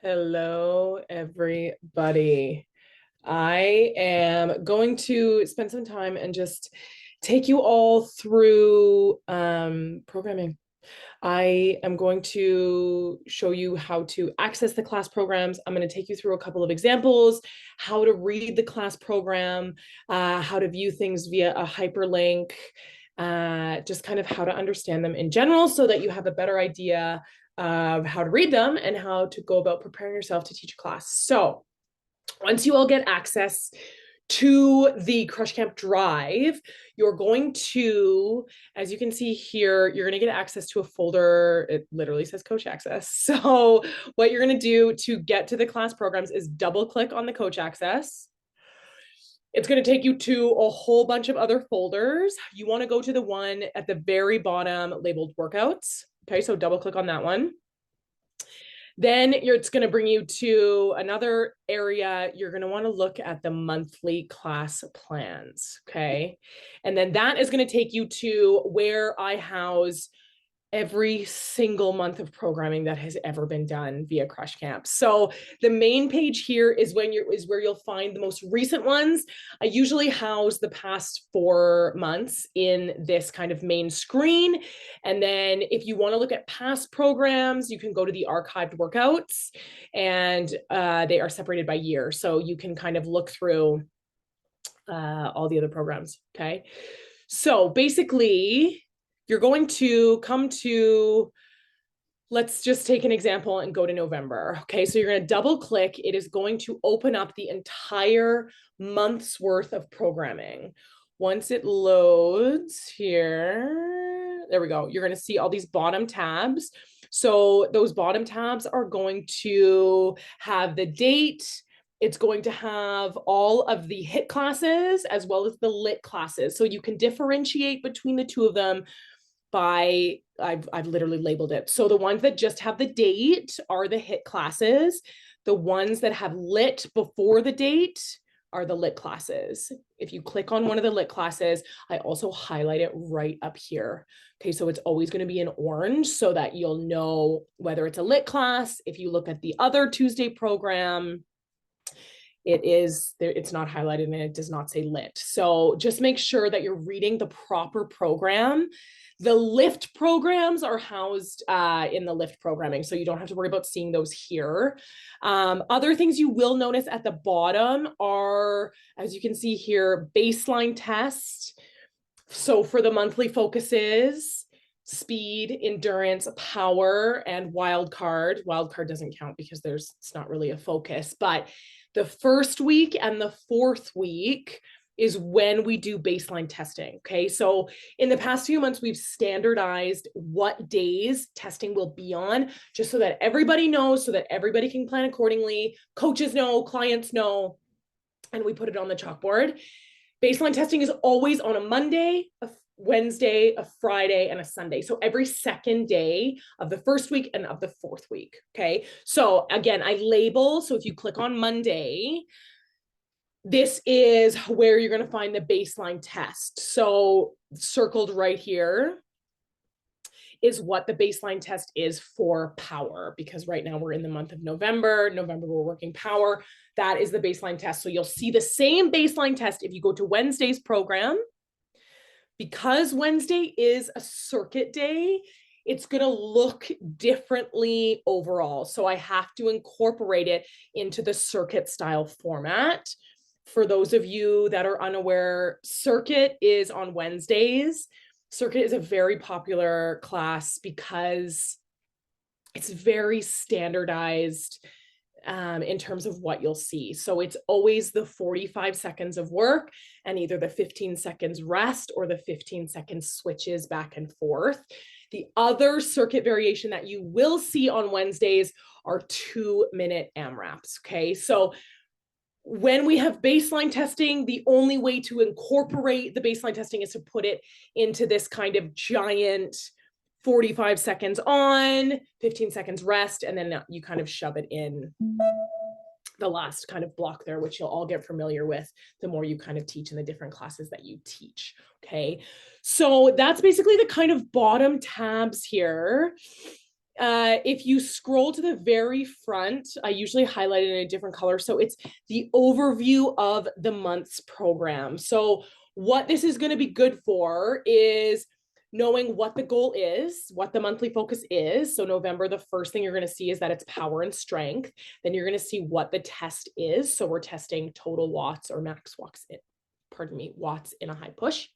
Hello, everybody. I am going to spend some time and just take you all through programming. I am going to show you how to access the class programs. I'm going to take you through a couple of examples, how to read the class program, how to view things via a hyperlink, just kind of how to understand them in general so that you have a better idea of how to read them and how to go about preparing yourself to teach a class. So once you all get access to the Crush Camp Drive, you're going to, as you can see here, you're going to get access to a folder. It literally says Coach Access. So what you're going to do to get to the class programs is double click on the Coach Access. It's going to take you to a whole bunch of other folders. You want to go to the one at the very bottom labeled workouts. Okay, so double click on that one. Then it's going to bring you to another area. You're going to want to look at the monthly class plans. Okay. And then that is going to take you to where I house every single month of programming that has ever been done via Crush Camp. So the main page here is where you'll find the most recent ones. I usually house the past 4 months in this kind of main screen. And then if you want to look at past programs, you can go to the archived workouts, and they are separated by year. So you can kind of look through all the other programs. Okay. So basically, you're going to come to, let's just take an example and go to November. Okay, so you're going to double click. It is going to open up the entire month's worth of programming. Once it loads here, there we go. You're going to see all these bottom tabs. So those bottom tabs are going to have the date. It's going to have all of the HIT classes as well as the LIT classes. So you can differentiate between the two of them by, I've literally labeled it. So the ones that just have the date are the HIT classes. The ones that have LIT before the date are the LIT classes. If you click on one of the LIT classes, I also highlight it right up here. Okay, so it's always going to be in orange so that you'll know whether it's a LIT class. If you look at the other Tuesday program, it's not highlighted and it does not say lit. So just make sure that you're reading the proper program. The lift programs are housed in the lift programming, so you don't have to worry about seeing those here. Other things you will notice at the bottom are, as you can see here, baseline test. So for the monthly focuses, speed, endurance, power, and wildcard. Wildcard doesn't count because it's not really a focus, but the first week and the fourth week is when we do baseline testing. Okay, so in the past few months, we've standardized what days testing will be on, just so that everybody knows, so that everybody can plan accordingly. Coaches know, clients know, and we put it on the chalkboard. Baseline testing is always on a Monday, a Wednesday, a Friday, and a Sunday. So every second day of the first week and of the fourth week. Okay. So again, I label. So if you click on Monday, this is where you're going to find the baseline test. So circled right here is what the baseline test is for power, because right now we're in the month of November. November, we're working power. That is the baseline test. So you'll see the same baseline test if you go to Wednesday's program. Because Wednesday is a circuit day, it's going to look differently overall. So I have to incorporate it into the circuit style format. For those of you that are unaware, circuit is on Wednesdays. Circuit is a very popular class because it's very standardized in terms of what you'll see. So it's always the 45 seconds of work and either the 15 seconds rest or the 15 seconds switches back and forth. The other circuit variation that you will see on Wednesdays are 2-minute AMRAPs. Okay, so when we have baseline testing, the only way to incorporate the baseline testing is to put it into this kind of giant 45 seconds on, 15 seconds rest, and then you kind of shove it in the last kind of block there, which you'll all get familiar with the more you kind of teach in the different classes that you teach. Okay, so that's basically the kind of bottom tabs here. If you scroll to the very front, I usually highlight it in a different color. So it's the overview of the month's program. So what this is going to be good for is knowing what the goal is, what the monthly focus is. So November, the first thing you're going to see is that it's power and strength. Then you're going to see what the test is. So we're testing total watts or max watts in a high push.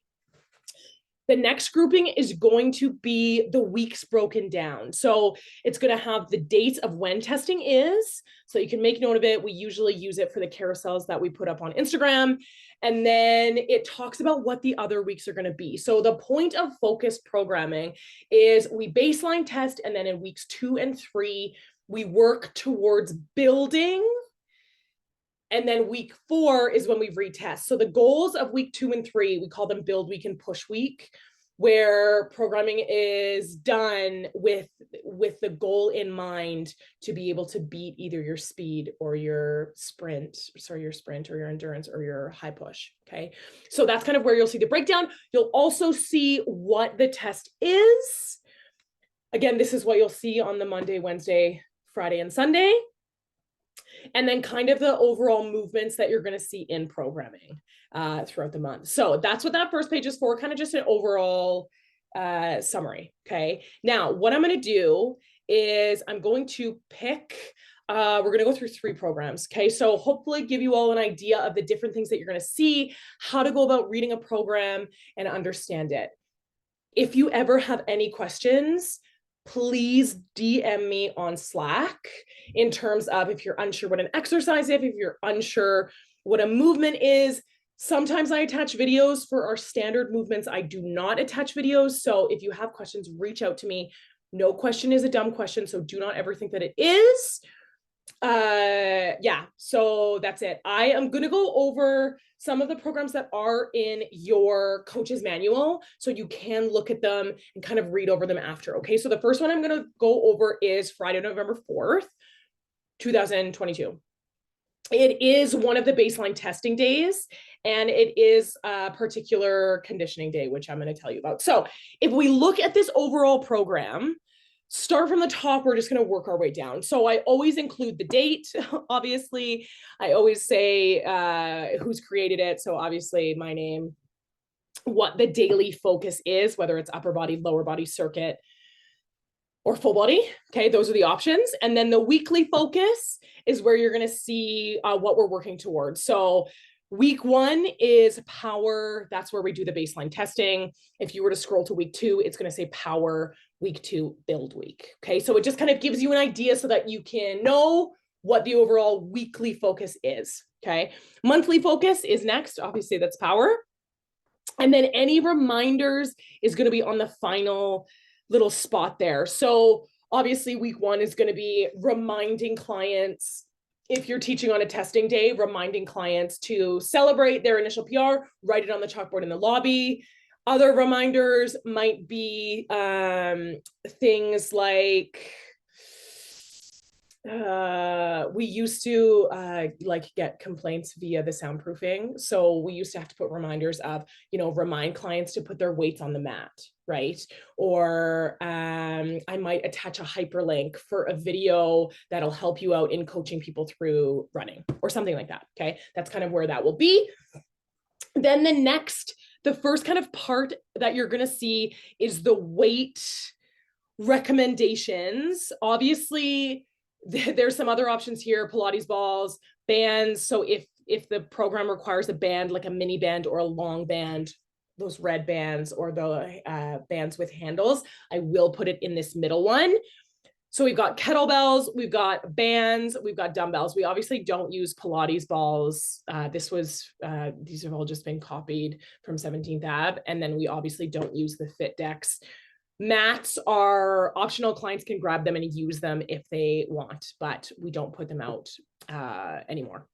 The next grouping is going to be the weeks broken down. So it's going to have the dates of when testing is. So you can make note of it. We usually use it for the carousels that we put up on Instagram. And then it talks about what the other weeks are going to be. So the point of focused programming is we baseline test, and then in weeks 2 and 3, we work towards building. And then week 4 is when we retest. So the goals of week 2 and 3, we call them build week and push week, where programming is done with the goal in mind to be able to beat either your speed or your sprint or your endurance or your high push. Okay. So that's kind of where you'll see the breakdown. You'll also see what the test is. Again, this is what you'll see on the Monday, Wednesday, Friday, and Sunday. And then kind of the overall movements that you're going to see in programming throughout the month. So that's what that first page is for, kind of just an overall summary. Okay. Now, what I'm going to do is I'm going to pick, we're going to go through 3 programs. Okay. So hopefully give you all an idea of the different things that you're going to see, how to go about reading a program and understand it. If you ever have any questions, please DM me on Slack in terms of if you're unsure what an exercise is, if you're unsure what a movement is. Sometimes I attach videos for our standard movements. I do not attach videos. So if you have questions, reach out to me. No question is a dumb question, so do not ever think that it is. Yeah, so that's it. I am going to go over some of the programs that are in your coach's manual so you can look at them and kind of read over them after. Okay, so the first one I'm going to go over is Friday, November 4th, 2022. It is one of the baseline testing days, and it is a particular conditioning day, which I'm going to tell you about. So if we look at this overall program, start from the top, we're just going to work our way down. So I always include the date, obviously. I always say who's created it. So obviously my name, what the daily focus is, whether it's upper body, lower body circuit, or full body. Okay, those are the options. And then the weekly focus is where you're going to see what we're working towards. So week 1 is power. That's where we do the baseline testing. If you were to scroll to week 2, it's going to say power, week 2, build week. Okay, so it just kind of gives you an idea so that you can know what the overall weekly focus is. Okay, monthly focus is next. Obviously, that's power. And then any reminders is going to be on the final little spot there. So obviously week 1 is going to be reminding clients, if you're teaching on a testing day, reminding clients to celebrate their initial PR, write it on the chalkboard in the lobby. Other reminders might be things like, we used to like get complaints via the soundproofing. So we used to have to put reminders of, remind clients to put their weights on the mat, right? Or I might attach a hyperlink for a video that'll help you out in coaching people through running or something like that. Okay, that's kind of where that will be. Then the first kind of part that you're going to see is the weight recommendations. Obviously, there's some other options here, Pilates balls, bands. So if the program requires a band, like a mini band or a long band, those red bands or the bands with handles, I will put it in this middle one. So we've got kettlebells, we've got bands, we've got dumbbells. We obviously don't use Pilates balls. These have all just been copied from 17th Ave. And then we obviously don't use the Fit Decks. Mats are optional. Clients can grab them and use them if they want, but we don't put them out anymore.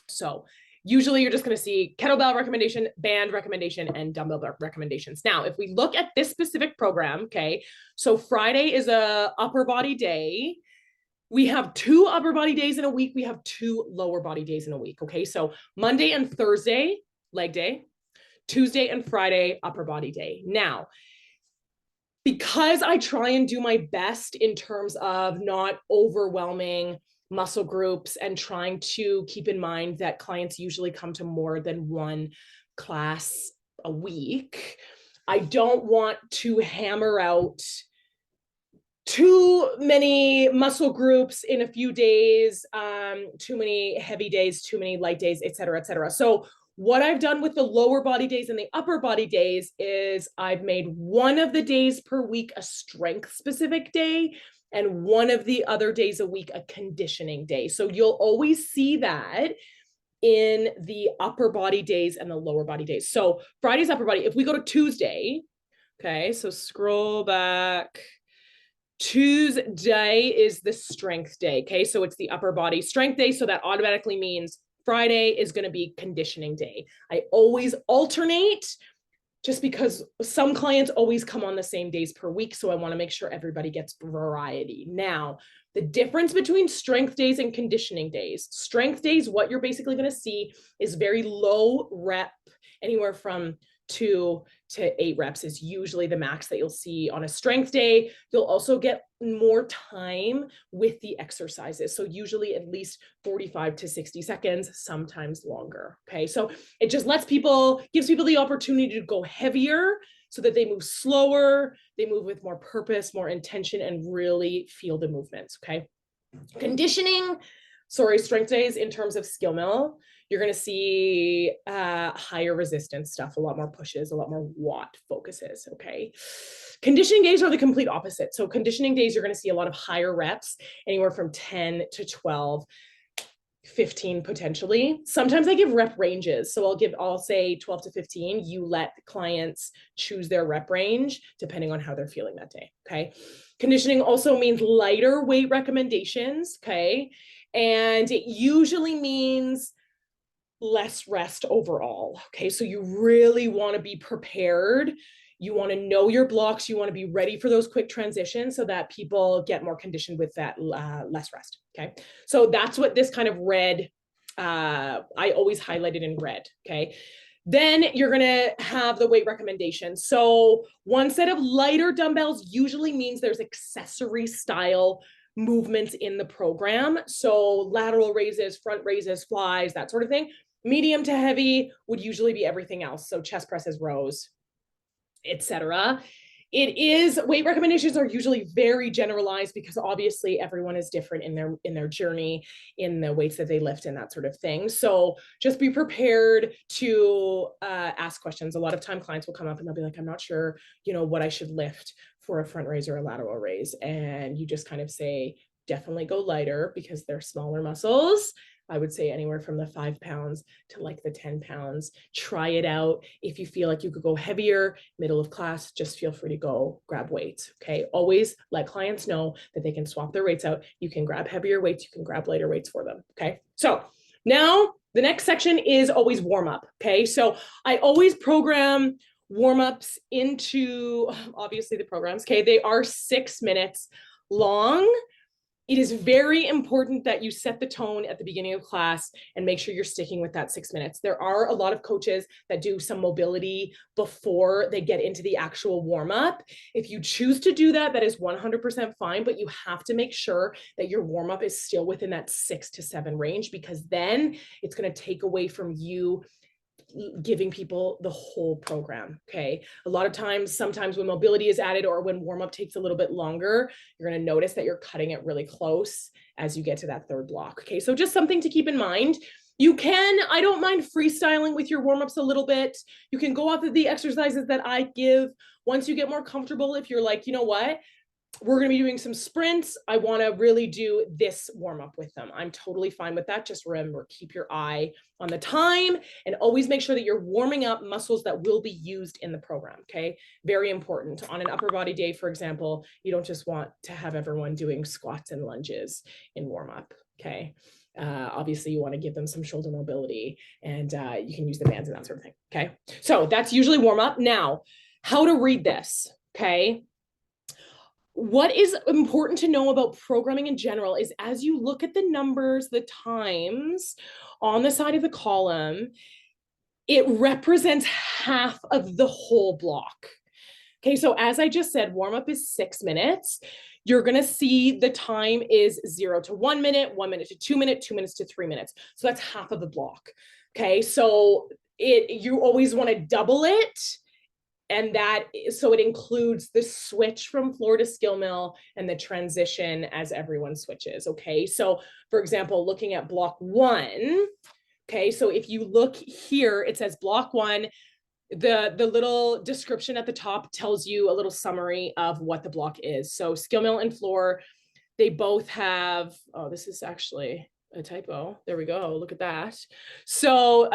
So usually you're just going to see kettlebell recommendation, band recommendation, and dumbbell recommendations. Now, if we look at this specific program, okay, so Friday is a upper body day. We have 2 upper body days in a week. We have 2 lower body days in a week. Okay, so Monday and Thursday, leg day. Tuesday and Friday, upper body day. Now, because I try and do my best in terms of not overwhelming muscle groups and trying to keep in mind that clients usually come to more than one class a week, I don't want to hammer out too many muscle groups in a few days, too many heavy days, too many light days, et cetera, et cetera. So what I've done with the lower body days and the upper body days is I've made one of the days per week a strength specific day and one of the other days a week a conditioning day. So you'll always see that in the upper body days and the lower body days. So Friday's upper body, if we go to Tuesday, okay, so scroll back. Tuesday is the strength day. Okay. So it's the upper body strength day. So that automatically means Friday is going to be conditioning day. I always alternate just because some clients always come on the same days per week. So I want to make sure everybody gets variety. Now, the difference between strength days and conditioning days, strength days, what you're basically going to see is very low rep, anywhere from 2 to 8 reps is usually the max that you'll see on a strength day. You'll also get more time with the exercises. So usually at least 45 to 60 seconds, sometimes longer. Okay. So it just gives people the opportunity to go heavier so that they move slower, they move with more purpose, more intention, and really feel the movements. Okay. Strength days in terms of skill mill, you're going to see higher resistance stuff, a lot more pushes, a lot more watt focuses. Okay. Conditioning days are the complete opposite. So conditioning days, you're going to see a lot of higher reps, anywhere from 10 to 12, 15 potentially. Sometimes I give rep ranges. So I'll say 12 to 15. You let clients choose their rep range depending on how they're feeling that day. Okay. Conditioning also means lighter weight recommendations. Okay. And it usually means less rest overall. Okay. So you really want to be prepared. You want to know your blocks. You want to be ready for those quick transitions so that people get more conditioned with that less rest. Okay. So that's what this kind of red, I always highlight it in red. Okay. Then you're going to have the weight recommendation. So one set of lighter dumbbells usually means there's accessory style movements in the program. So lateral raises, front raises, flies, that sort of thing. Medium to heavy would usually be everything else. So chest presses, rows, etc. Weight recommendations are usually very generalized because obviously everyone is different in their journey, in the weights that they lift and that sort of thing. So just be prepared to ask questions. A lot of time clients will come up and they'll be like, I'm not sure, what I should lift for a front raise or a lateral raise. And you just kind of say, definitely go lighter because they're smaller muscles. I would say anywhere from the 5 pounds to like the 10 pounds. Try it out. If you feel like you could go heavier, middle of class, just feel free to go grab weights. Okay. Always let clients know that they can swap their weights out. You can grab heavier weights. You can grab lighter weights for them. Okay. So now the next section is always warm up. Okay. So I always program warm-ups into obviously the programs. Okay. They are 6 minutes long. It is very important that you set the tone at the beginning of class and make sure you're sticking with that 6 minutes. There are a lot of coaches that do some mobility before they get into the actual warm-up. If you choose to do that, that is 100% fine, but you have to make sure that your warm-up is still within that 6 to 7 range, because then it's going to take away from you giving people the whole program. Okay. A lot of times, sometimes when mobility is added or when warm-up takes a little bit longer, you're going to notice that you're cutting it really close as you get to that third block. Okay. So just something to keep in mind. I don't mind freestyling with your warm-ups a little bit. You can go off of the exercises that I give once you get more comfortable. If you're like, you know what, we're going to be doing some sprints, I want to really do this warm up with them, I'm totally fine with that. Just remember, keep your eye on the time and always make sure that you're warming up muscles that will be used in the program. Okay. Very important. On an upper body day, for example, you don't just want to have everyone doing squats and lunges in warm up. Okay. Obviously you want to give them some shoulder mobility and you can use the bands and that sort of thing. Okay. So that's usually warm up. Now, how to read this. Okay. What is important to know about programming in general is as you look at the numbers, the times on the side of the column, it represents half of the whole block. Okay, so as I just said, warm up is 6 minutes. You're gonna see the time is 0 to 1 minute, 1 minute to 2 minutes, 2 minutes to 3 minutes. So that's half of the block. Okay, so you always want to double it, and so it includes the switch from floor to skill mill and the transition as everyone switches. Okay, so for example, looking at block 1. Okay, so if you look here, it says block 1. The little description at the top tells you a little summary of what the block is. So skill mill and floor, they both have, oh, this is actually a typo. There we go. Look at that. So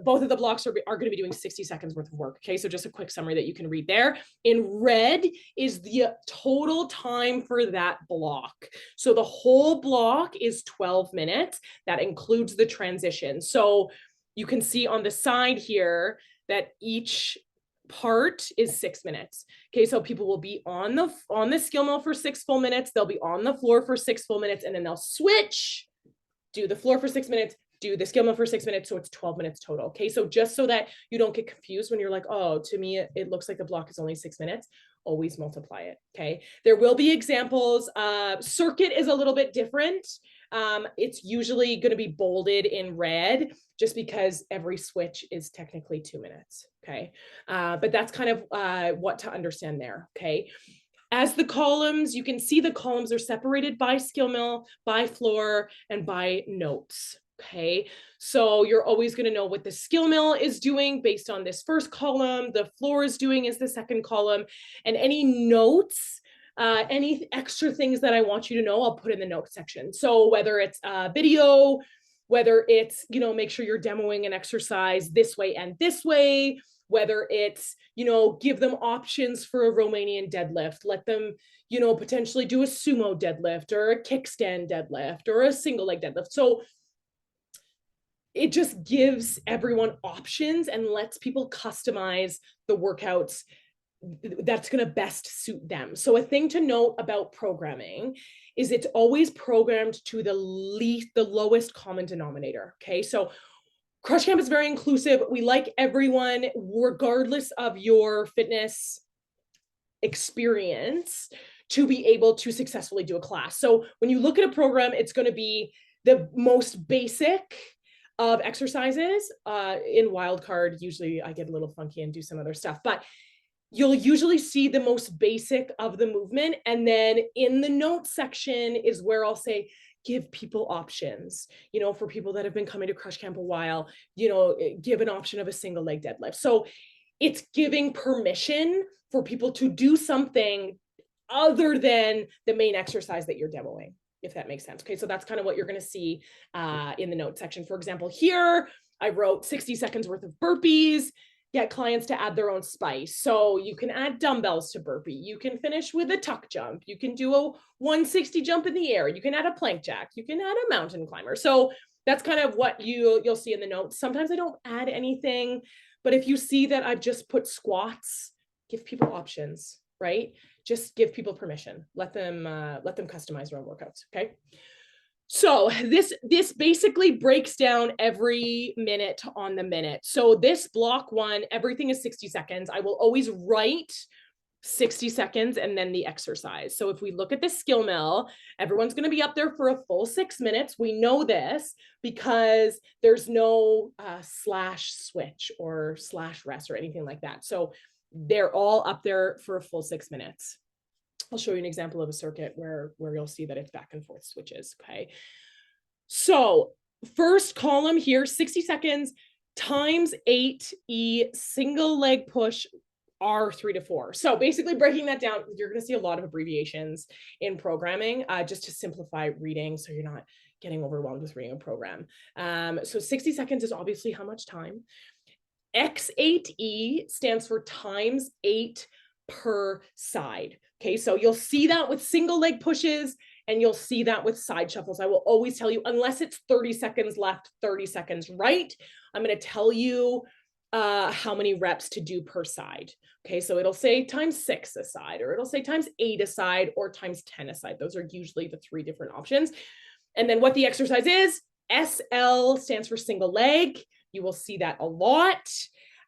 both of the blocks are going to be doing 60 seconds worth of work. Okay, so just a quick summary that you can read there. In red is the total time for that block. So the whole block is 12 minutes. That includes the transition. So you can see on the side here that each part is 6 minutes. Okay, so people will be on the skill mill for 6 full minutes. They'll be on the floor for 6 full minutes, and then they'll switch, do the floor for 6 minutes, do the skill mill for 6 minutes. So it's 12 minutes total. Okay, so just so that you don't get confused when you're like, oh, to me, it looks like the block is only 6 minutes, always multiply it. Okay, there will be examples. Circuit is a little bit different. It's usually going to be bolded in red just because every switch is technically 2 minutes. Okay, but that's kind of what to understand there. Okay. As the columns, you can see the columns are separated by skill mill, by floor, and by notes. Okay, so you're always going to know what the skill mill is doing based on this first column, the floor is doing is the second column, and any notes, any extra things that I want you to know, I'll put in the notes section. So whether it's a video, whether it's, make sure you're demoing an exercise this way and this way, whether it's, give them options for a Romanian deadlift, let them, potentially do a sumo deadlift or a kickstand deadlift or a single leg deadlift. So it just gives everyone options and lets people customize the workouts that's going to best suit them. So a thing to note about programming is it's always programmed to the lowest common denominator. Okay, so Crush Camp is very inclusive. We like everyone, regardless of your fitness experience, to be able to successfully do a class. So when you look at a program, it's going to be the most basic of exercises. In Wildcard, usually I get a little funky and do some other stuff, but you'll usually see the most basic of the movement. And then in the notes section is where I'll say, give people options, for people that have been coming to Crush Camp a while, give an option of a single leg deadlift. So it's giving permission for people to do something other than the main exercise that you're demoing, if that makes sense. Okay, so that's kind of what you're going to see in the notes section. For example, here I wrote 60 seconds worth of burpees. Get clients to add their own spice. So you can add dumbbells to burpee. You can finish with a tuck jump. You can do a 160 jump in the air. You can add a plank jack. You can add a mountain climber. So that's kind of what you'll see in the notes. Sometimes I don't add anything, but if you see that I've just put squats, give people options, right? Just give people permission. Let them customize their own workouts. Okay. So this basically breaks down every minute on the minute. So this block 1, everything is 60 seconds. I will always write 60 seconds and then the exercise. So if we look at the skill mill, everyone's going to be up there for a full 6 minutes. We know this because there's no slash switch or slash rest or anything like that. So they're all up there for a full 6 minutes. I'll show you an example of a circuit where you'll see that it's back and forth switches. Okay. So first column here, 60 seconds times 8E single leg push R 3 to 4. So basically breaking that down, you're going to see a lot of abbreviations in programming just to simplify reading. So you're not getting overwhelmed with reading a program. So 60 seconds is obviously how much time. X8E stands for times 8 per side. Okay, so you'll see that with single leg pushes and you'll see that with side shuffles. I will always tell you, unless it's 30 seconds left, 30 seconds right, I'm going to tell you how many reps to do per side. Okay, so it'll say times 6 a side, or it'll say times 8 a side, or times 10 a side. Those are usually the 3 different options. And then what the exercise is, SL stands for single leg. You will see that a lot.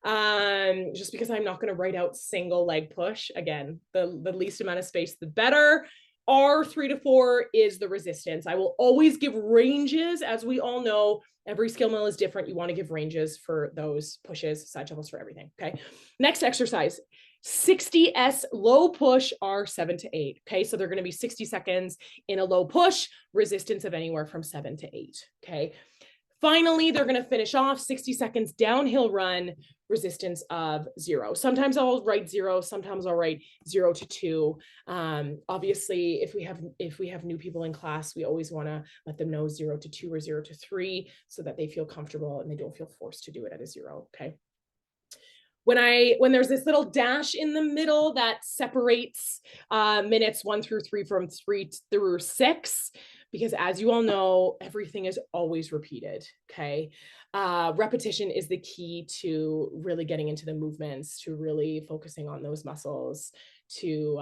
Just because I'm not going to write out single leg push. Again, the least amount of space, the better. R 3 to 4 is the resistance. I will always give ranges. As we all know, every skill mill is different. You want to give ranges for those pushes, side shuffles, for everything. Okay. Next exercise, 60S low push, R 7 to 8. Okay. So they're going to be 60 seconds in a low push, resistance of anywhere from 7 to 8. Okay. Finally, they're going to finish off 60 seconds downhill run, resistance of 0. Sometimes I'll write 0. Sometimes I'll write 0 to 2. Obviously, if we have new people in class, we always want to let them know 0 to 2 or 0 to 3 so that they feel comfortable and they don't feel forced to do it at a 0. Okay. When there's this little dash in the middle that separates minutes 1 through 3 from 3 through 6, because as you all know, everything is always repeated. Okay. Repetition is the key to really getting into the movements, to really focusing on those muscles, to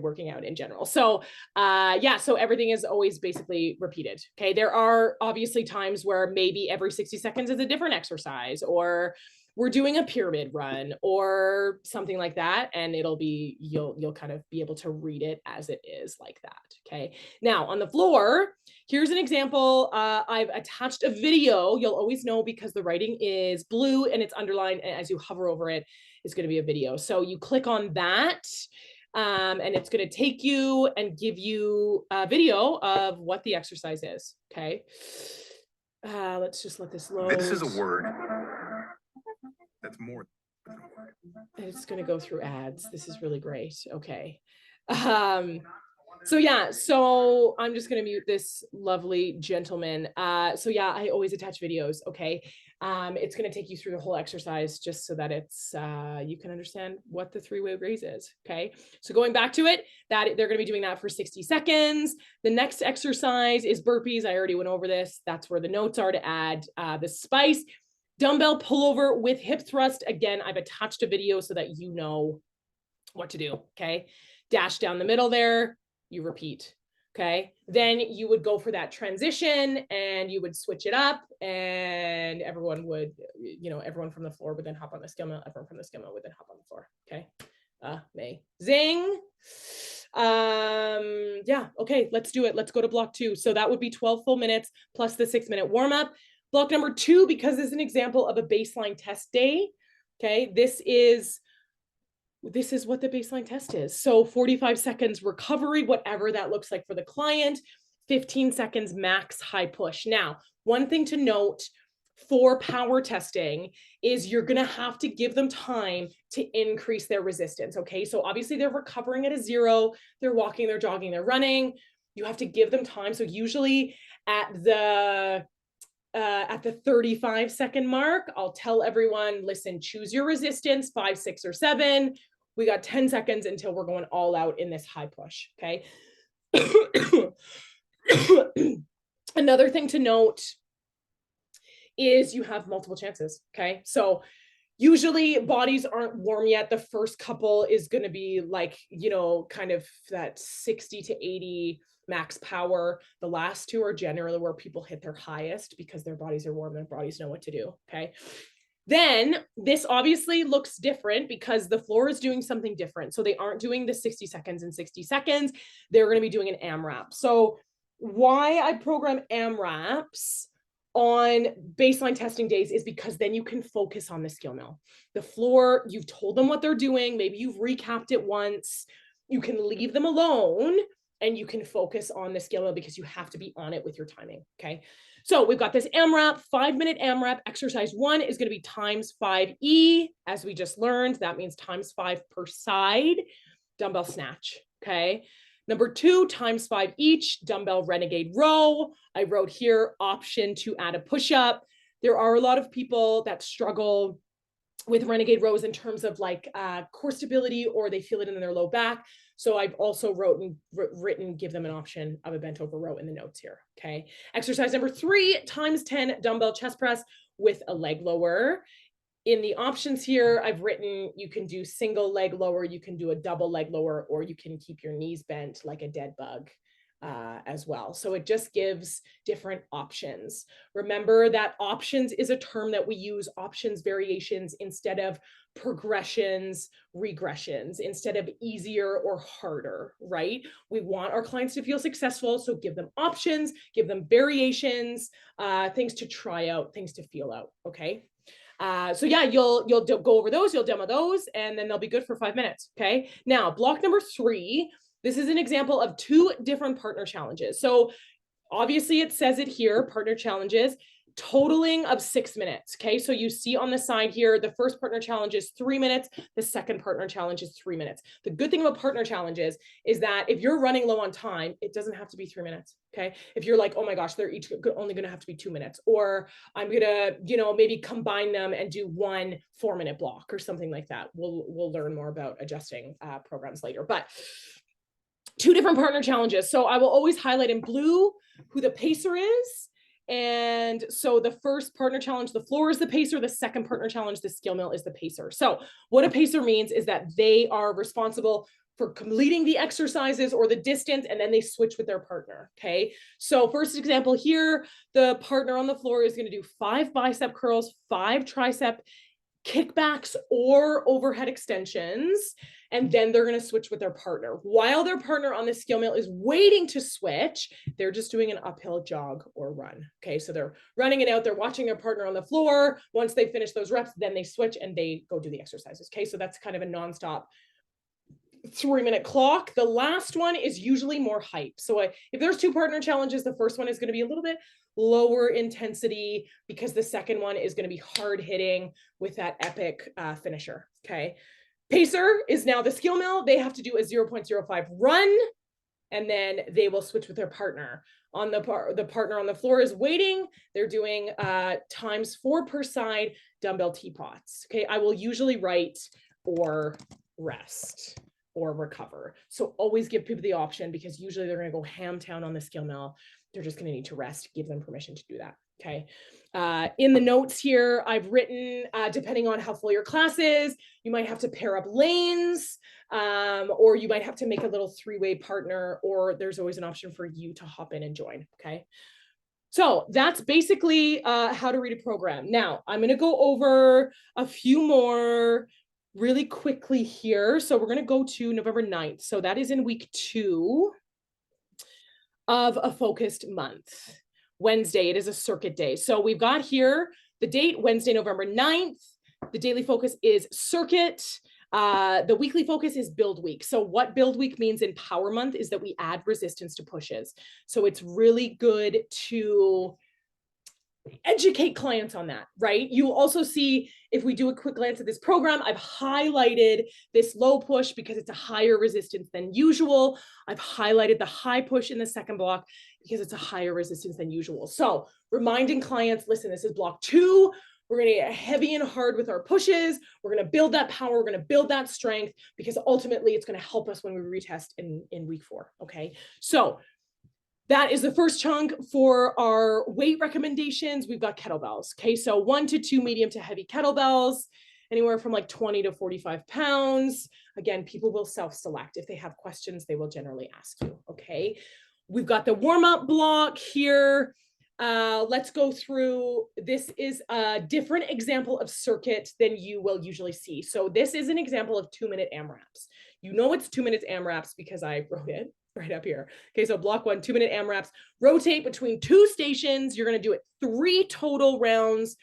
working out in general. So so everything is always basically repeated. Okay. There are obviously times where maybe every 60 seconds is a different exercise, or we're doing a pyramid run or something like that, and it'll be, you'll kind of be able to read it as it is like that. Okay. Now on the floor, here's an example. I've attached a video. You'll always know because the writing is blue and it's underlined, and as you hover over it, it's going to be a video. So you click on that, and it's going to take you and give you a video of what the exercise is. Okay. Let's just let this load. This is a word. That's more. It's going to go through ads. This is really great. Okay. So I'm just going to mute this lovely gentleman. I always attach videos. Okay. It's going to take you through the whole exercise just so that it's, you can understand what the 3-way raise is. Okay. So going back to it, that they're going to be doing that for 60 seconds. The next exercise is burpees. I already went over this. That's where the notes are to add the spice. Dumbbell pullover with hip thrust. Again, I've attached a video so that you know what to do. Okay. Dash down the middle there, you repeat. Okay. Then you would go for that transition and you would switch it up, and everyone would, everyone from the floor would then hop on the skill mill. Everyone from the skill mill would then hop on the floor. Okay. Amazing. Okay, let's do it. Let's go to block 2. So that would be 12 full minutes plus the 6-minute warm up. Block number 2, because this is an example of a baseline test day. Okay, this is what the baseline test is. So 45 seconds recovery, whatever that looks like for the client, 15 seconds max high push. Now, one thing to note for power testing is you're going to have to give them time to increase their resistance. Okay, so obviously they're recovering at a 0, they're walking, they're jogging, they're running. You have to give them time. So usually at the 35-second mark, I'll tell everyone, listen, choose your resistance, 5, 6, or 7. We got 10 seconds until we're going all out in this high push. Okay. Another thing to note is you have multiple chances. Okay. So usually bodies aren't warm yet. The first couple is going to be like, kind of that 60 to 80 max power. The last 2 are generally where people hit their highest because their bodies are warm, their bodies know what to do. Okay. Then this obviously looks different because the floor is doing something different. So they aren't doing the 60 seconds and 60 seconds. They're going to be doing an AMRAP. So why I program AMRAPs on baseline testing days is because then you can focus on the skill mill. The floor, you've told them what they're doing. Maybe you've recapped it once. You can leave them alone and you can focus on the skill mill because you have to be on it with your timing. Okay. So we've got this AMRAP, 5-minute AMRAP. Exercise 1 is going to be times 5E, as we just learned. That means times 5 per side, dumbbell snatch. Okay. Number 2, times 5 each, dumbbell renegade row. I wrote here option to add a push-up. There are a lot of people that struggle with renegade rows in terms of like core stability, or they feel it in their low back. So I've also written, give them an option of a bent over row in the notes here. Okay. Exercise number 3, times 10 dumbbell chest press with a leg lower. In the options here, I've written, you can do single leg lower, you can do a double leg lower, or you can keep your knees bent like a dead bug. as well. So it just gives different options. Remember that options is a term that we use, options, variations, instead of progressions, regressions, instead of easier or harder, right? We want our clients to feel successful, so give them options, give them variations, things to try out, things to feel out, okay? So yeah, you'll go over those, you'll demo those, and then they'll be good for 5 minutes, okay? Now, block number 3, this is an example of 2 different partner challenges. So obviously it says it here, partner challenges, totaling of 6 minutes, okay? So you see on the side here, the first partner challenge is 3 minutes, the second partner challenge is 3 minutes. The good thing about partner challenges is that if you're running low on time, it doesn't have to be 3 minutes, okay? If you're like, oh my gosh, they're each only gonna have to be 2 minutes, or I'm gonna, maybe combine them and do 1 4-minute block or something like that. We'll learn more about adjusting programs later, but 2 different partner challenges. So I will always highlight in blue who the pacer is. And so the first partner challenge, the floor is the pacer. The second partner challenge, the skill mill, is the pacer. So what a pacer means is that they are responsible for completing the exercises or the distance, and then they switch with their partner, okay? So first example here, the partner on the floor is gonna do 5 bicep curls, 5 tricep kickbacks or overhead extensions, and then they're going to switch with their partner. While their partner on the skill mill is waiting to switch, they're just doing an uphill jog or run. Okay, so they're running it out, they're watching their partner on the floor. Once they finish those reps, then they switch and they go do the exercises. Okay, so that's kind of a nonstop 3-minute clock. The last one is usually more hype. So if there's 2 partner challenges, the first one is going to be a little bit lower intensity because the second one is going to be hard hitting with that epic finisher. Okay. Pacer is now the skill mill. They have to do a 0.05 run, and then they will switch with their partner. On the partner on the floor is waiting. They're doing ×4 per side dumbbell teapots. Okay. I will usually write or rest or recover. So always give people the option, because usually they're going to go ham town on the skill mill. They're just going to need to rest. Give them permission to do that. Okay. In the notes here, I've written, depending on how full your class is, you might have to pair up lanes, or you might have to make a little 3-way partner, or there's always an option for you to hop in and join. Okay. So that's basically how to read a program. Now I'm going to go over a few more really quickly here. So we're going to go to November 9th. So that is in week 2 of a focused month. Wednesday, it is a circuit day. So we've got here the date, Wednesday, November 9th. The daily focus is circuit. The weekly focus is build week. So what build week means in Power Month is that we add resistance to pushes. So it's really good to educate clients on that, right? You also see, if we do a quick glance at this program, I've highlighted this low push because it's a higher resistance than usual. I've highlighted the high push in the second block because it's a higher resistance than usual. So reminding clients, listen, this is block 2. We're going to get heavy and hard with our pushes. We're going to build that power. We're going to build that strength, because ultimately it's going to help us when we retest in week 4. Okay. So that is the first chunk. For our weight recommendations, we've got kettlebells. Okay, so 1 to 2 medium to heavy kettlebells, anywhere from like 20 to 45 pounds. Again, people will self-select. If they have questions, they will generally ask you. Okay, we've got the warm-up block here. Let's go through. This is a different example of circuit than you will usually see. So this is an example of 2-minute AMRAPs. You know it's 2 minutes AMRAPs because I wrote it right up here. Okay, so block 1, 2-minute AMRAPs. Rotate between 2 stations. You're going to do it 3 total rounds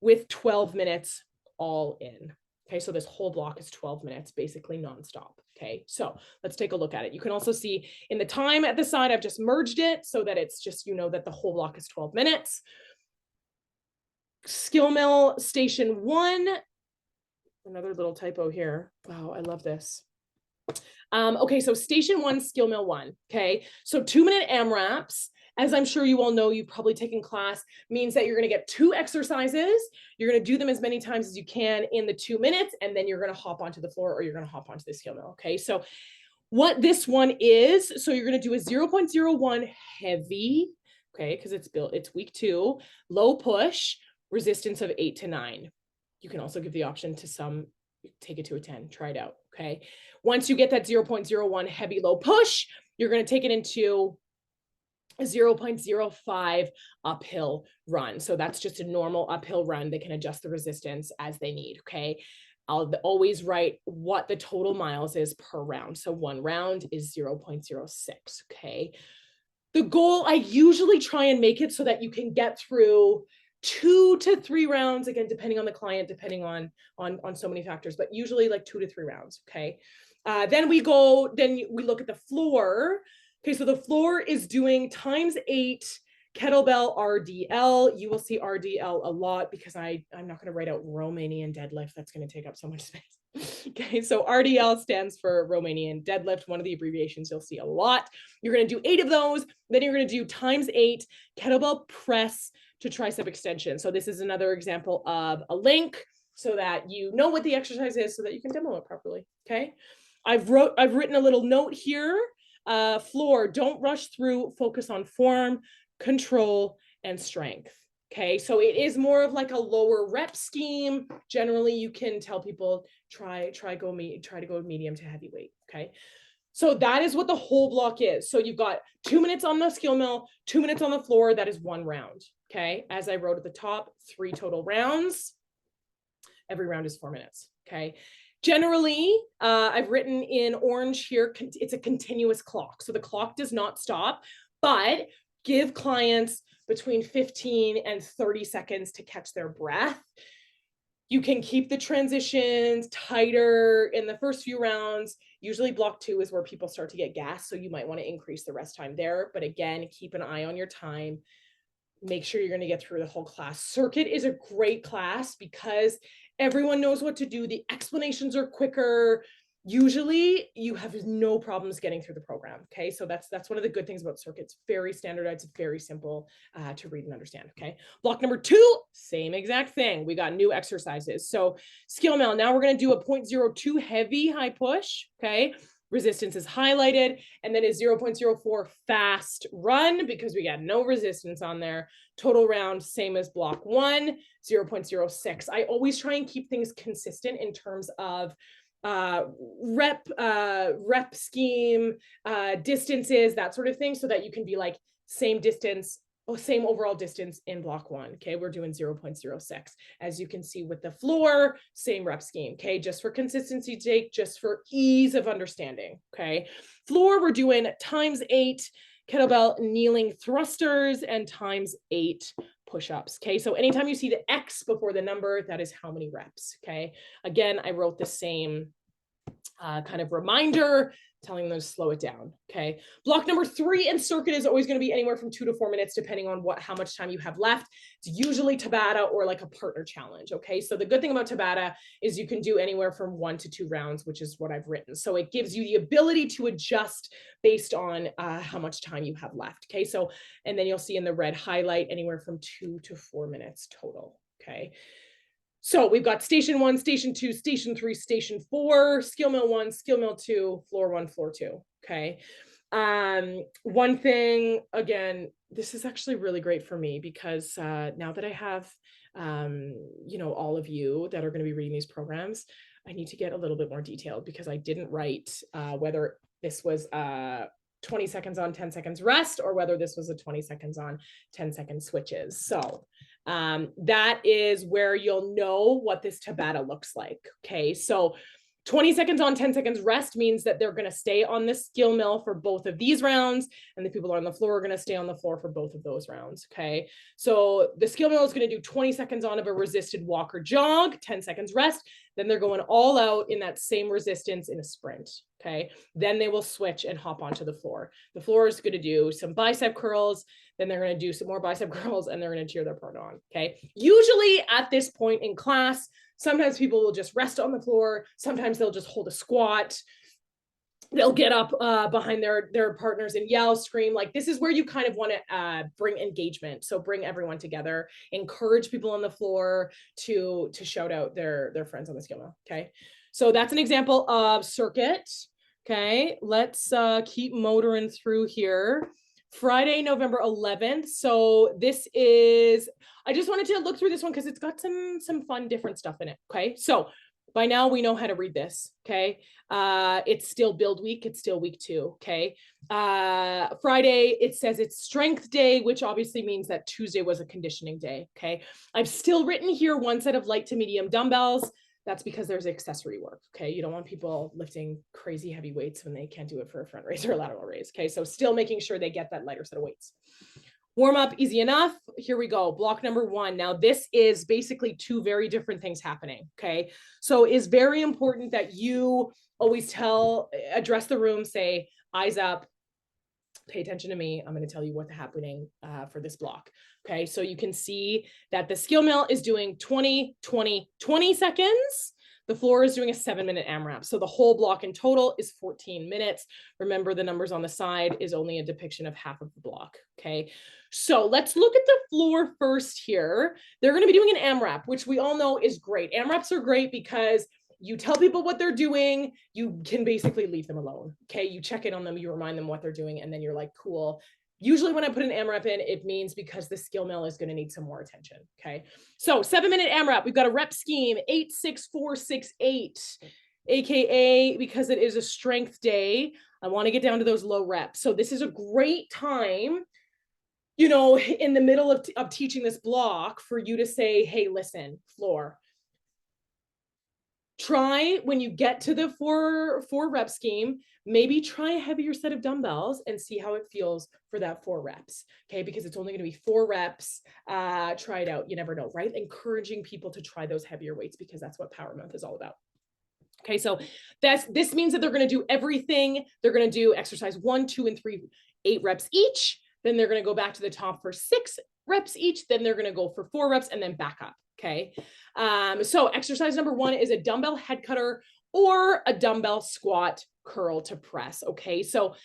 with 12 minutes all in. Okay, so this whole block is 12 minutes, basically nonstop. Okay, so let's take a look at it. You can also see in the time at the side, I've just merged it so that it's just, that the whole block is 12 minutes. Skill mill station 1. Another little typo here. Wow, I love this. Okay, so station 1, skill mill 1. Okay, so 2-minute AMRAPs, as I'm sure you all know, you've probably taken class, means that you're going to get 2 exercises. You're going to do them as many times as you can in the 2 minutes, and then you're going to hop onto the floor, or you're going to hop onto the skill mill. Okay, so what this one is, so you're going to do a 0.01 heavy, okay, because it's week 2, low push, resistance of 8 to 9. You can also give the option to some, take it to a 10, try it out. Okay, once you get that 0.01 heavy low push, you're going to take it into a 0.05 uphill run. So that's just a normal uphill run. They can adjust the resistance as they need, okay? I'll always write what the total miles is per round. So one round is 0.06, okay? The goal, I usually try and make it so that you can get through 2 to 3 rounds, again, depending on the client, depending on so many factors, but usually like 2 to 3 rounds, okay? Then we look at the floor. Okay, so the floor is doing ×8 kettlebell RDL. You will see RDL a lot because I'm not going to write out Romanian deadlift. That's going to take up so much space. Okay, so RDL stands for Romanian deadlift, one of the abbreviations you'll see a lot. You're going to do 8 of those. Then you're going to do ×8 kettlebell press to tricep extension. So this is another example of a link so that you know what the exercise is so that you can demo it properly. Okay, I've written a little note here. Floor, don't rush through, focus on form, control, and strength. Okay, so it is more of like a lower rep scheme. Generally, you can tell people try to go medium to heavyweight. Okay, so that is what the whole block is. So you've got 2 minutes on the skill mill, 2 minutes on the floor. That is 1 round. Okay, as I wrote at the top, 3 total rounds. Every round is 4 minutes. Okay. Generally, I've written in orange here, it's a continuous clock. So the clock does not stop, but give clients between 15 and 30 seconds to catch their breath. You can keep the transitions tighter in the first few rounds. Usually block 2 is where people start to get gas. So you might want to increase the rest time there. But again, keep an eye on your time. Make sure you're going to get through the whole class. Circuit is a great class because everyone knows what to do. The explanations are quicker. Usually you have no problems getting through the program. Okay, so that's one of the good things about circuit. It's very standardized, very simple to read and understand. Okay, block number 2, same exact thing. We got new exercises. So skill mill. Now we're going to do a 0.02 heavy high push. Okay, resistance is highlighted, and then a 0.04 fast run because we got no resistance on there. Total round, same as block 1, 0.06. I always try and keep things consistent in terms of rep scheme, distances, that sort of thing, so that you can be like same distance, same overall distance in block 1. Okay, we're doing 0.06. As you can see with the floor, same rep scheme. Okay, just for consistency's sake, just for ease of understanding. Okay, floor, we're doing ×8 kettlebell kneeling thrusters and ×8 push-ups. Okay, so anytime you see the X before the number, that is how many reps. Okay, again, I wrote the same kind of reminder, telling them to slow it down. Okay, block number 3 in circuit is always going to be anywhere from 2 to 4 minutes, depending on how much time you have left. It's usually Tabata or like a partner challenge. Okay, so the good thing about Tabata is you can do anywhere from 1 to 2 rounds, which is what I've written. So it gives you the ability to adjust based on how much time you have left. Okay, so, and then you'll see in the red highlight anywhere from 2 to 4 minutes total. Okay, so we've got station 1, station 2, station 3, station 4, skill mill 1, skill mill 2, floor 1, floor 2. Okay. One thing, again, this is actually really great for me because now that I have, all of you that are going to be reading these programs, I need to get a little bit more detailed because I didn't write whether this was 20 seconds on, 10 seconds rest, or whether this was a 20 seconds on, 10 second switches. So that is where you'll know what this Tabata looks like. Okay, so 20 seconds on, 10 seconds rest means that they're going to stay on the skill mill for both of these rounds, and the people on the floor are going to stay on the floor for both of those rounds. Okay, so the skill mill is going to do 20 seconds on of a resisted walk or jog, 10 seconds rest. Then they're going all out in that same resistance in a sprint. Okay, then they will switch and hop onto the floor. The floor is going to do some bicep curls, then they're going to do some more bicep curls, and they're going to cheer their partner on. Okay, usually at this point in class, sometimes people will just rest on the floor. Sometimes they'll just hold a squat. They'll get up behind their partners and yell, scream. Like, this is where you kind of want to bring engagement. So bring everyone together, encourage people on the floor to shout out their friends on the skill mill. Okay, so that's an example of circuit. Okay, let's keep motoring through here. Friday, November 11th. So this is, I just wanted to look through this one because it's got some fun, different stuff in it. Okay, so By now we know how to read this, okay? It's still build week, it's still week 2, okay? Friday, it says it's strength day, which obviously means that Tuesday was a conditioning day, okay? I've still written here 1 set of light to medium dumbbells. That's because there's accessory work, okay? You don't want people lifting crazy heavy weights when they can't do it for a front raise or a lateral raise, okay? So still making sure they get that lighter set of weights. Warm up, easy enough. Here we go. Block number 1. Now, this is basically 2 very different things happening. Okay. So it's very important that you always address the room, say, eyes up, pay attention to me. I'm going to tell you what's happening for this block. Okay. So you can see that the skill mill is doing 20, 20, 20 seconds. The floor is doing a 7-minute AMRAP. So the whole block in total is 14 minutes. Remember, the numbers on the side is only a depiction of half of the block. Okay. So let's look at the floor first here. They're going to be doing an AMRAP, which we all know is great. AMRAPs are great because you tell people what they're doing, you can basically leave them alone. Okay. You check in on them, you remind them what they're doing, and then you're like, cool. Usually when I put an AMRAP in, it means because the skill mill is going to need some more attention. Okay. So 7-minute AMRAP, we've got a rep scheme, 8, 6, 4, 6, 8, AKA because it is a strength day. I want to get down to those low reps. So this is a great time, you know, in the middle of teaching this block for you to say, hey, listen, floor, try when you get to the four rep scheme, maybe try a heavier set of dumbbells and see how it feels for that 4 reps. Okay. Because it's only going to be 4 reps. Try it out. You never know, right? Encouraging people to try those heavier weights because that's what Power Month is all about. Okay. So this means that they're going to do everything. They're going to do exercise 1, 2, and 3, 8 reps each. Then they're going to go back to the top for 6 reps each. Then they're going to go for 4 reps and then back up. Okay. So exercise number 1 is a dumbbell head cutter or a dumbbell squat curl to press. Okay. So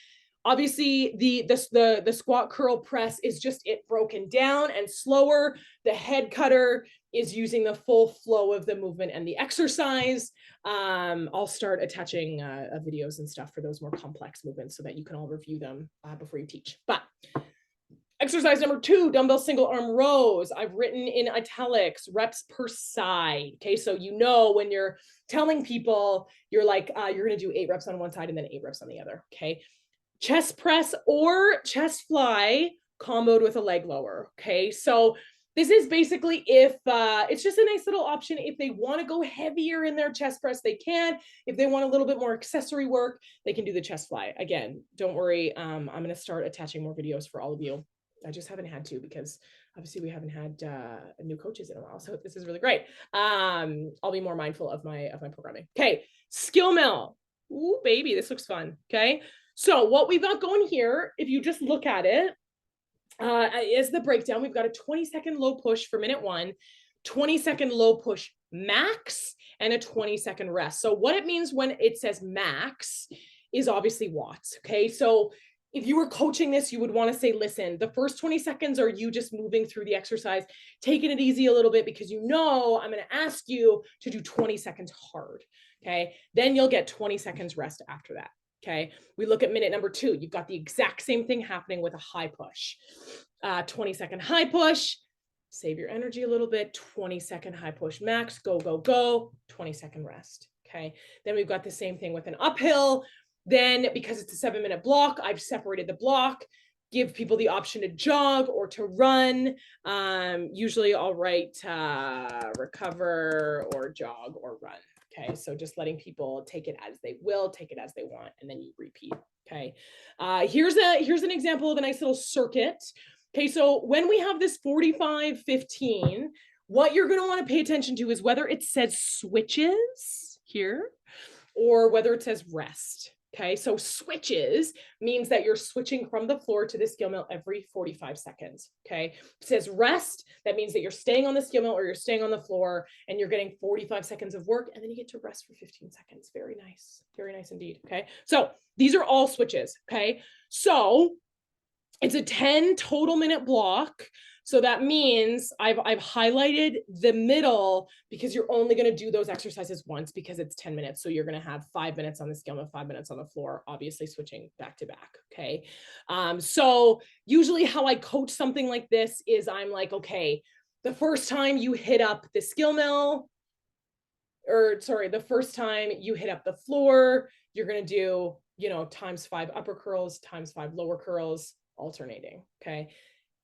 obviously the squat curl press is just it broken down and slower. The head cutter is using the full flow of the movement and the exercise. I'll start attaching videos and stuff for those more complex movements so that you can all review them before you teach. But exercise number 2, dumbbell single arm rows. I've written in italics, reps per side. Okay, so you know when you're telling people, you're like, you're going to do 8 reps on one side and then 8 reps on the other. Okay, chest press or chest fly comboed with a leg lower. Okay, so this is basically if it's just a nice little option. If they want to go heavier in their chest press, they can. If they want a little bit more accessory work, they can do the chest fly. Again, don't worry. I'm going to start attaching more videos for all of you. I just haven't had to because obviously we haven't had new coaches in a while. So this is really great. I'll be more mindful of my programming. Okay, skill mill. Ooh, baby, this looks fun. Okay, so what we've got going here, if you just look at it, is the breakdown. We've got a 20-second low push for minute 1, 20-second low push max, and a 20-second rest. So what it means when it says max is obviously watts. Okay, so if you were coaching this, you would want to say, listen, the first 20 seconds are you just moving through the exercise, taking it easy a little bit because you know I'm going to ask you to do 20 seconds hard. Okay, then you'll get 20 seconds rest after that. Okay, we look at minute number 2. You've got the exact same thing happening with a high push. 20-second high push, save your energy a little bit, 20-second high push max, go, go, go, 20-second rest. Okay, then we've got the same thing with an uphill. Then because it's a 7-minute block, I've separated the block, give people the option to jog or to run. Usually I'll write recover or jog or run. Okay, so just letting people take it as they will, take it as they want, and then you repeat. Okay, here's an example of a nice little circuit. Okay, so when we have this 45-15, what you're going to want to pay attention to is whether it says switches here or whether it says rest. Okay, so switches means that you're switching from the floor to the skill mill every 45 seconds. Okay, it says rest, that means that you're staying on the skill mill or you're staying on the floor and you're getting 45 seconds of work and then you get to rest for 15 seconds. Very nice indeed. Okay, so these are all switches. Okay, so it's a 10 total minute block. So that means I've highlighted the middle because you're only going to do those exercises once because it's 10 minutes. So you're going to have 5 minutes on the skill mill, 5 minutes on the floor, obviously switching back to back. Okay. So usually how I coach something like this is I'm like, okay, the first time you hit up the skill mill, or sorry, the first time you hit up the floor, you're going to do, you know, times 5 upper curls, times 5 lower curls, alternating. Okay.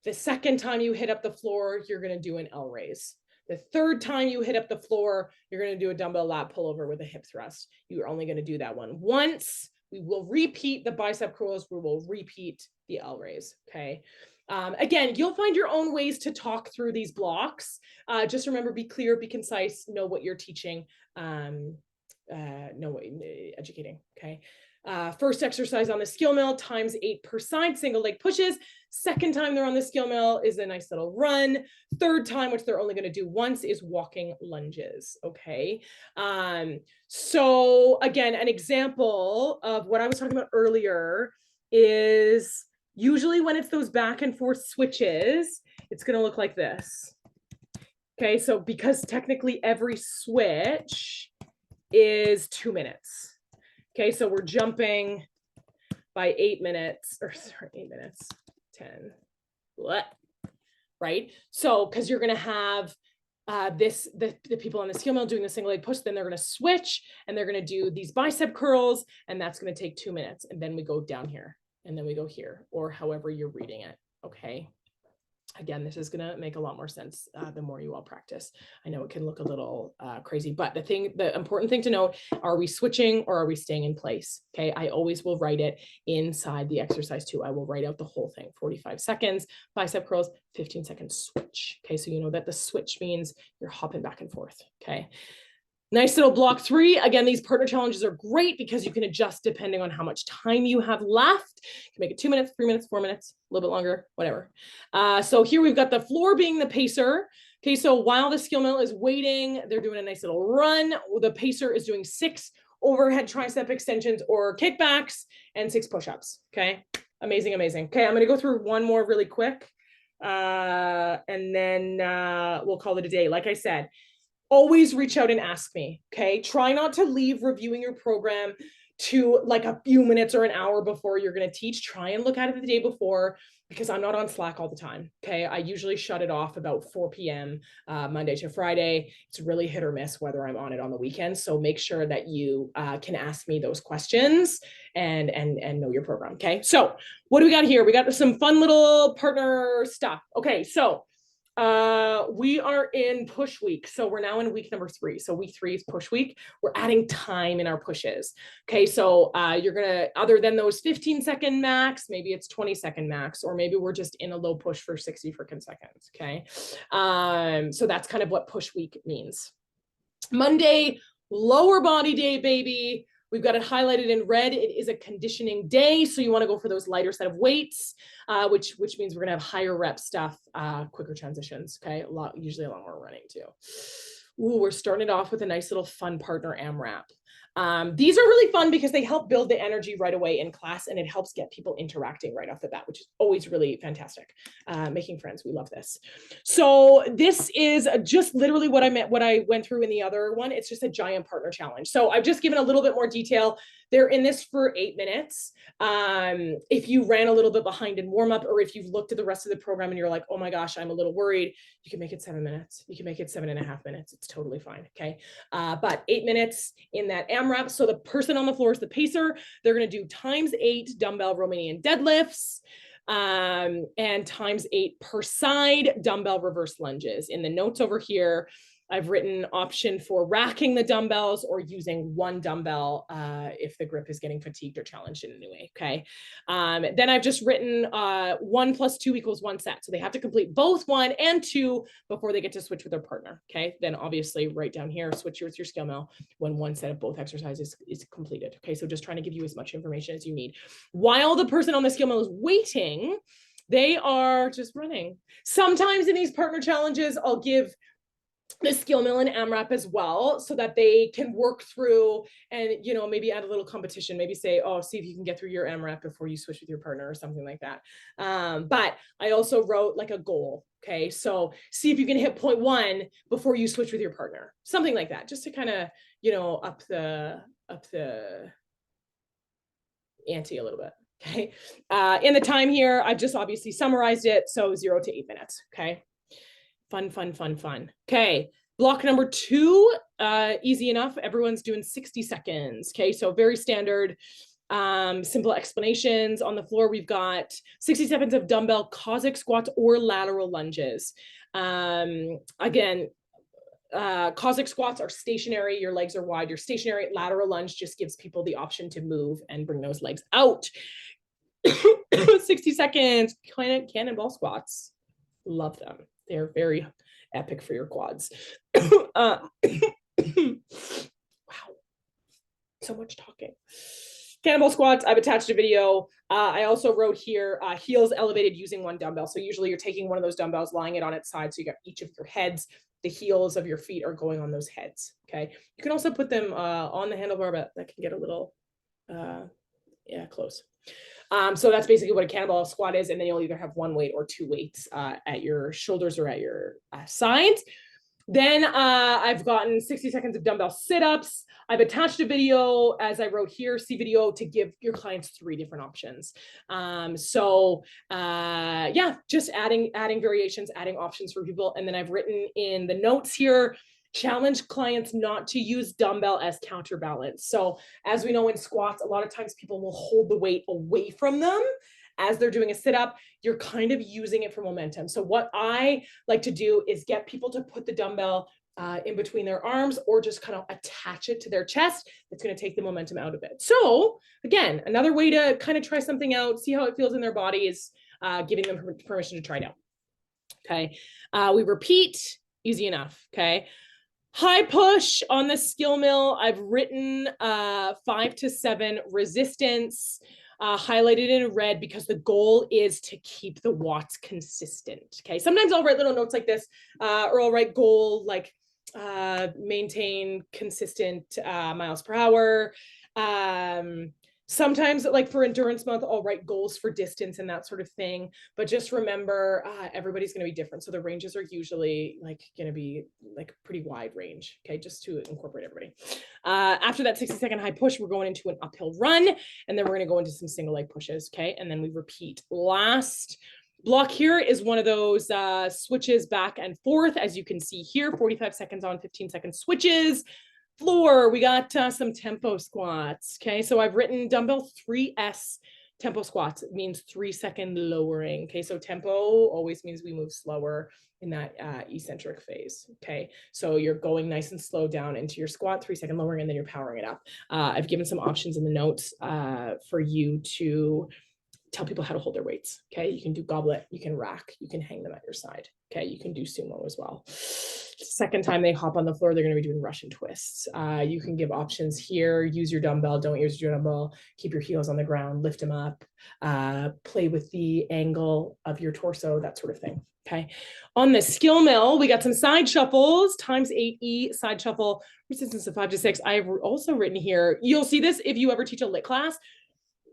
The second time you hit up the floor, you're going to do an L raise. The third time you hit up the floor, you're going to do a dumbbell lat pullover with a hip thrust. You're only going to do that one once. We will repeat the bicep curls. We will repeat the L raise. Okay. Again, you'll find your own ways to talk through these blocks. Just remember, be clear, be concise, know what you're teaching, know what educating. Okay. First exercise on the skill mill, times 8 per side, single leg pushes. Second time they're on the skill mill is a nice little run. Third time, which they're only going to do once, is walking lunges. Okay. So again, an example of what I was talking about earlier is usually when it's those back and forth switches, it's going to look like this. Okay. So because technically every switch is 2 minutes. Okay, so we're jumping by 8 minutes, or sorry, 8 minutes, 10, what? Right? So, because you're going to have the people on the skill mill doing the single leg push, then they're going to switch and they're going to do these bicep curls, and that's going to take 2 minutes. And then we go down here, and then we go here, or however you're reading it. Okay. Again, this is going to make a lot more sense the more you all practice. I know it can look a little crazy, but the important thing to note, are we switching or are we staying in place? Okay. I always will write it inside the exercise too. I will write out the whole thing, 45 seconds, bicep curls, 15 seconds switch. Okay. So you know that the switch means you're hopping back and forth. Okay. Nice little block 3. Again, these partner challenges are great because you can adjust depending on how much time you have left. You can make it 2 minutes, 3 minutes, 4 minutes, a little bit longer, whatever. So here we've got the floor being the pacer. Okay, so while the skill mill is waiting, they're doing a nice little run. The pacer is doing 6 overhead tricep extensions or kickbacks and 6 push-ups. Okay, amazing, amazing. Okay, I'm going to go through one more really quick, and then we'll call it a day. Like I said, always reach out and ask me. Okay. Try not to leave reviewing your program to like a few minutes or an hour before you're going to teach. Try and look at it the day before, because I'm not on Slack all the time. Okay. I usually shut it off about 4 p.m. Monday to Friday. It's really hit or miss whether I'm on it on the weekend. So make sure that you can ask me those questions and know your program. Okay. So what do we got here? We got some fun little partner stuff. Okay. So we are in push week. So we're now in week number 3. So week 3 is push week. We're adding time in our pushes. Okay. So you're going to, other than those 15-second max, maybe it's 20-second max, or maybe we're just in a low push for 60 freaking seconds. Okay. So that's kind of what push week means. Monday, lower body day, baby. We've got it highlighted in red. It is a conditioning day. So you want to go for those lighter set of weights, which means we're going to have higher rep stuff, quicker transitions. Okay. Usually a lot more running too. Ooh, we're starting it off with a nice little fun partner AMRAP. These are really fun because they help build the energy right away in class, and it helps get people interacting right off the bat, which is always really fantastic. Making friends, we love this. So this is just literally what I went through in the other one. It's just a giant partner challenge. So I've just given a little bit more detail. They're in this for 8 minutes. If you ran a little bit behind in warm up, or if you've looked at the rest of the program and you're like, oh my gosh, I'm a little worried, you can make it 7 minutes. You can make it 7.5 minutes. It's totally fine. Okay. But 8 minutes in that AMRAP. So the person on the floor is the pacer. They're going to do times 8 dumbbell Romanian deadlifts, and times 8 per side dumbbell reverse lunges. In the notes over here, I've written option for racking the dumbbells or using one dumbbell if the grip is getting fatigued or challenged in any way. Okay. Then I've just written 1 + 2 = 1 set. So they have to complete both 1 and 2 before they get to switch with their partner. Okay. Then obviously right down here, switch with your skill mill when 1 set of both exercises is completed. Okay. So just trying to give you as much information as you need. While the person on the skill mill is waiting, they are just running. Sometimes in these partner challenges, I'll give the skill mill and AMRAP as well, so that they can work through and, you know, maybe add a little competition, maybe say, oh, see if you can get through your AMRAP before you switch with your partner or something like that. But I also wrote like a goal. Okay. So see if you can hit point 1 before you switch with your partner, something like that, just to kind of, you know, up the ante a little bit. Okay. In the time here, I've just obviously summarized it. So 0 to 8 minutes. Okay. Fun. Okay. Block number 2, easy enough. Everyone's doing 60 seconds. Okay, so very standard, simple explanations. On the floor, we've got 60 seconds of dumbbell Cossack squats or lateral lunges. Again, Cossack squats are stationary. Your legs are wide. You're stationary. Lateral lunge just gives people the option to move and bring those legs out. 60 seconds, cannonball squats. Love them. They're very epic for your quads. Wow. So much talking. Cannonball squats, I've attached a video. I also wrote here, heels elevated using one dumbbell. So usually you're taking one of those dumbbells, lying it on its side. So you got each of your heads. The heels of your feet are going on those heads. Okay. You can also put them on the handlebar, but that can get a little, close. So that's basically what a cannonball squat is. And then you'll either have one weight or 2 weights at your shoulders or at your sides. Then I've gotten 60 seconds of dumbbell sit-ups. I've attached a video, as I wrote here, see video, to give your clients 3 different options. Just adding variations, adding options for people. And then I've written in the notes here, challenge clients not to use dumbbell as counterbalance. So as we know in squats, a lot of times people will hold the weight away from them as they're doing a sit-up. You're kind of using it for momentum. So what I like to do is get people to put the dumbbell in between their arms, or just kind of attach it to their chest. That's going to take the momentum out of it. So again, another way to kind of try something out, see how it feels in their body, is giving them permission to try it out. Okay. We repeat, easy enough. Okay. High push on the skill mill. I've written 5 to 7 resistance, highlighted in red, because the goal is to keep the watts consistent. Okay. Sometimes I'll write little notes like this, or I'll write goal like maintain consistent miles per hour. Sometimes, like for endurance month, I'll write goals for distance and that sort of thing. But just remember, everybody's going to be different. So the ranges are usually like going to be like pretty wide range. Okay, just to incorporate everybody. After that 60-second high push, we're going into an uphill run, and then we're going to go into some single leg pushes. Okay, and then we repeat. Last block here is one of those switches back and forth, as you can see here, 45 seconds on, 15-second switches. Floor, we got some tempo squats. Okay, so I've written dumbbell 3S tempo squats. It means 3-second lowering. Okay, so tempo always means we move slower in that eccentric phase. Okay, so you're going nice and slow down into your squat, 3-second lowering, and then you're powering it up. I've given some options in the notes for you to tell people how to hold their weights. Okay, you can do goblet, you can rack, you can hang them at your side. Okay, you can do sumo as well. Second time they hop on the floor, they're going to be doing Russian twists. You can give options here. Use your dumbbell, don't use your dumbbell. Keep your heels on the ground, lift them up, play with the angle of your torso, that sort of thing. Okay, on the skill mill, we got some side shuffles, times 8E side shuffle, resistance of 5 to 6. I've also written here, you'll see this if you ever teach a lit class.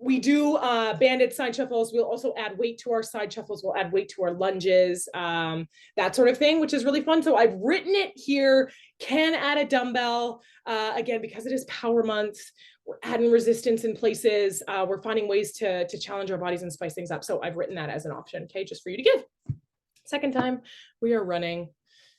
We do banded side shuffles. We'll also add weight to our side shuffles. We'll add weight to our lunges, that sort of thing, which is really fun. So I've written it here, can add a dumbbell. Again, because it is power month, we're adding resistance in places. We're finding ways to challenge our bodies and spice things up. So I've written that as an option, okay, just for you to give. Second time, we are running,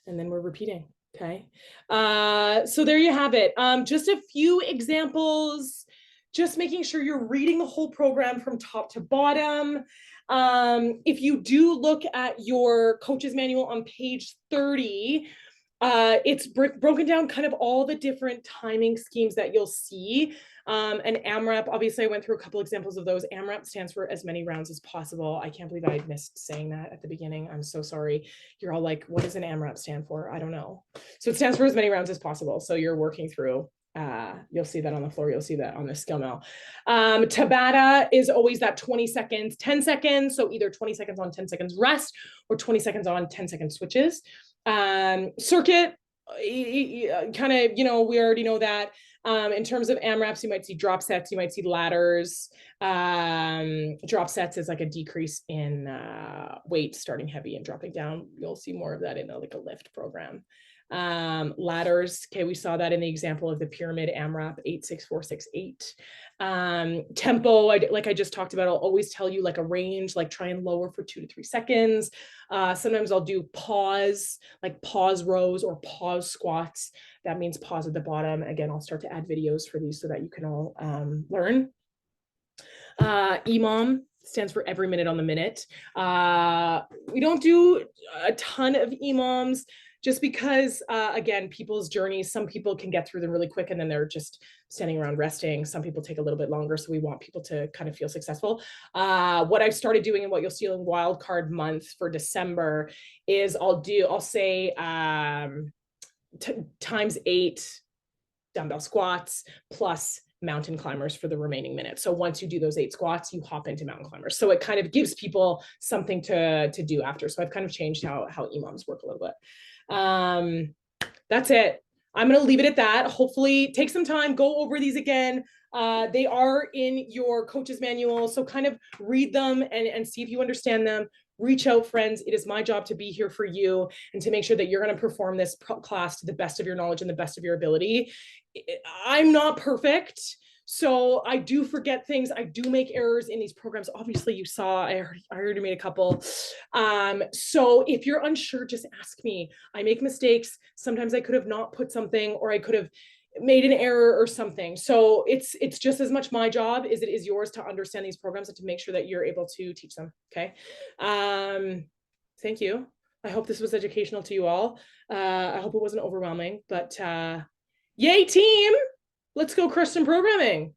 and then we're repeating, okay? So there you have it. Just a few examples. Just making sure you're reading the whole program from top to bottom. If you do look at your coach's manual on page 30, it's broken down kind of all the different timing schemes that you'll see. And AMRAP, obviously I went through a couple examples of those. AMRAP stands for as many rounds as possible. I can't believe I missed saying that at the beginning. I'm so sorry. You're all like, what does an AMRAP stand for? I don't know. So it stands for as many rounds as possible. So you're working through. You'll see that on the floor. You'll see that on the skill mill. Tabata is always that 20 seconds, 10 seconds. So either 20 seconds on, 10 seconds rest, or 20 seconds on, 10-second switches. Circuit, kind of, we already know that. In terms of AMRAPs, you might see drop sets, you might see ladders. Drop sets is like a decrease in weight, starting heavy and dropping down. You'll see more of that in like a lift program. Ladders, okay, we saw that in the example of the pyramid AMRAP 86468. Tempo, like I just talked about, I'll always tell you like a range, like try and lower for 2 to 3 seconds. Sometimes I'll do pause, like pause rows or pause squats. That means pause at the bottom. Again, I'll start to add videos for these so that you can all learn. EMOM stands for every minute on the minute. We don't do a ton of EMOMs just because, again, people's journeys, some people can get through them really quick and then they're just standing around resting. Some people take a little bit longer. So we want people to kind of feel successful. What I've started doing and what you'll see in wildcard month for December is I'll say times 8 dumbbell squats plus mountain climbers for the remaining minutes. So once you do those 8 squats, you hop into mountain climbers. So it kind of gives people something to do after. So I've kind of changed how EMOMs work a little bit. That's it. I'm going to leave it at that. Hopefully take some time, go over these again. They are in your coach's manual. So kind of read them and see if you understand them. Reach out, friends. It is my job to be here for you and to make sure that you're going to perform this class to the best of your knowledge and the best of your ability. I'm not perfect. So I do forget things. I do make errors in these programs. Obviously you saw, I already made a couple. So if you're unsure, just ask me. I make mistakes. Sometimes I could have not put something, or I could have made an error or something. So it's just as much my job as it is yours to understand these programs and to make sure that you're able to teach them. Okay. Thank you. I hope this was educational to you all. I hope it wasn't overwhelming, but yay team. Let's go crush some programming.